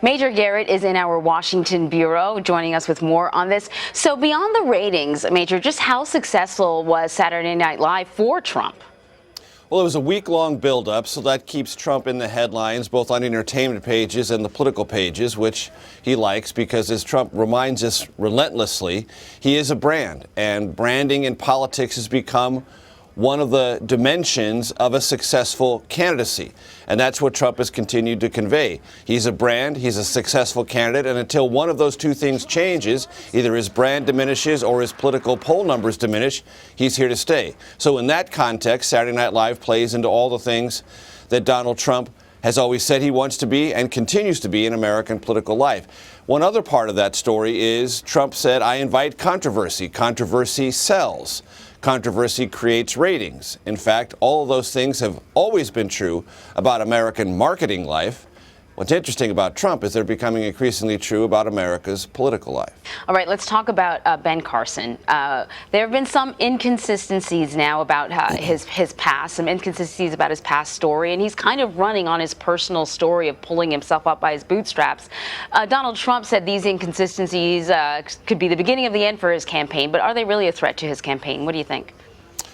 Major Garrett is in our Washington bureau, joining us with more on this. So beyond the ratings, Major, just how successful was Saturday Night Live for Trump? Well, it was a week-long build-up, so that keeps Trump in the headlines, both on entertainment pages and the political pages, which he likes because, as Trump reminds us relentlessly, he is a brand, and branding in politics has become one of the dimensions of a successful candidacy. And that's what Trump has continued to convey. He's a brand, he's a successful candidate, and until one of those two things changes, either his brand diminishes or his political poll numbers diminish, he's here to stay. So in that context, Saturday Night Live plays into all the things that Donald Trump has always said he wants to be and continues to be in American political life. One other part of that story is Trump said, I invite controversy. Controversy sells. Controversy creates ratings. In fact, all of those things have always been true about American marketing life. What's interesting about Trump is they're becoming increasingly true about America's political life. All right, let's talk about Ben Carson. There have been some inconsistencies now about his past, some inconsistencies about his past story, and he's kind of running on his personal story of pulling himself up by his bootstraps. Donald Trump said these inconsistencies could be the beginning of the end for his campaign, but are they really a threat to his campaign? What do you think?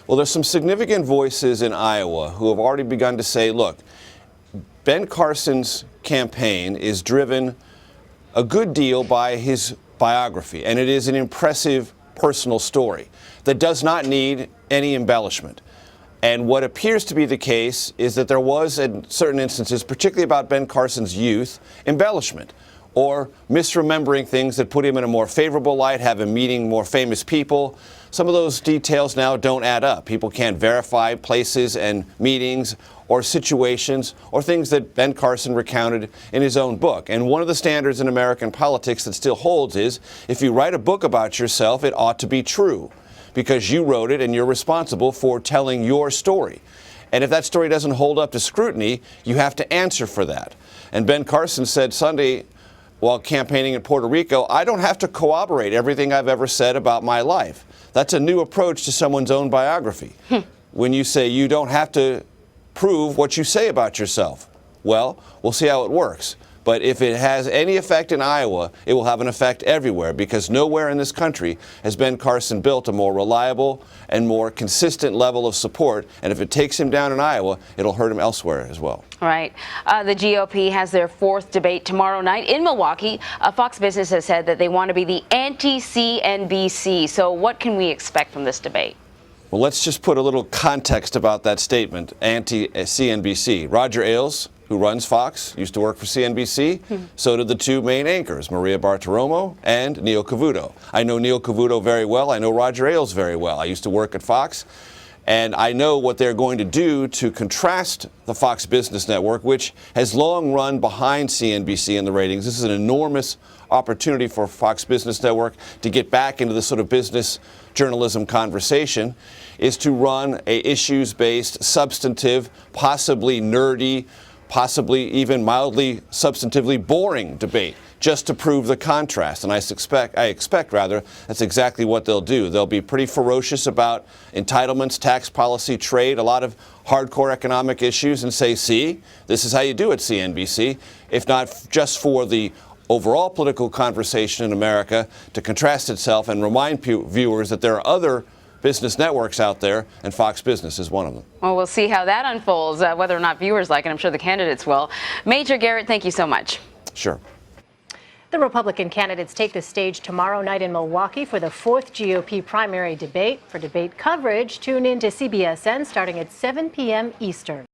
Well, there's some significant voices in Iowa who have already begun to say, look, Ben Carson's campaign is driven a good deal by his biography, and it is an impressive personal story that does not need any embellishment. And what appears to be the case is that there was, in certain instances, particularly about Ben Carson's youth, embellishment or misremembering things that put him in a more favorable light, have him meeting more famous people. Some of those details now don't add up. People can't verify places and meetings or situations or things that Ben Carson recounted in his own book. And one of the standards in American politics that still holds is if you write a book about yourself, it ought to be true because you wrote it and you're responsible for telling your story. And if that story doesn't hold up to scrutiny, you have to answer for that. And Ben Carson said Sunday, while campaigning in Puerto Rico, I don't have to corroborate everything I've ever said about my life. That's a new approach to someone's own biography. When you say you don't have to prove what you say about yourself. Well, we'll see how it works. But if it has any effect in Iowa, it will have an effect everywhere because nowhere in this country has Ben Carson built a more reliable and more consistent level of support. And if it takes him down in Iowa, it'll hurt him elsewhere as well. All right. The GOP has their fourth debate tomorrow night in Milwaukee. Fox Business has said that they want to be the anti-CNBC. So what can we expect from this debate? Well, let's just put a little context about that statement, anti-CNBC. Roger Ailes, who runs Fox, used to work for CNBC. So did the two main anchors, Maria Bartiromo and Neil Cavuto. I know Neil Cavuto very well. I know Roger Ailes very well. I used to work at Fox. And I know what they're going to do to contrast the Fox Business Network, which has long run behind CNBC in the ratings. This is an enormous opportunity for Fox Business Network to get back into the sort of business journalism conversation, is to run a issues-based, substantive, possibly nerdy, possibly even mildly substantively boring debate, just to prove the contrast. And I expect that's exactly what they'll do. They'll be pretty ferocious about entitlements, tax policy, trade, a lot of hardcore economic issues, and say, see, this is how you do it, CNBC, if not just for the overall political conversation in America, to contrast itself and remind viewers that there are other business networks out there, and Fox Business is one of them. Well, we'll see how that unfolds, whether or not viewers like it. I'm sure the candidates will. Major Garrett, thank you so much. Sure. The Republican candidates take the stage tomorrow night in Milwaukee for the fourth GOP primary debate. For debate coverage, tune in to CBSN starting at 7 p.m. Eastern.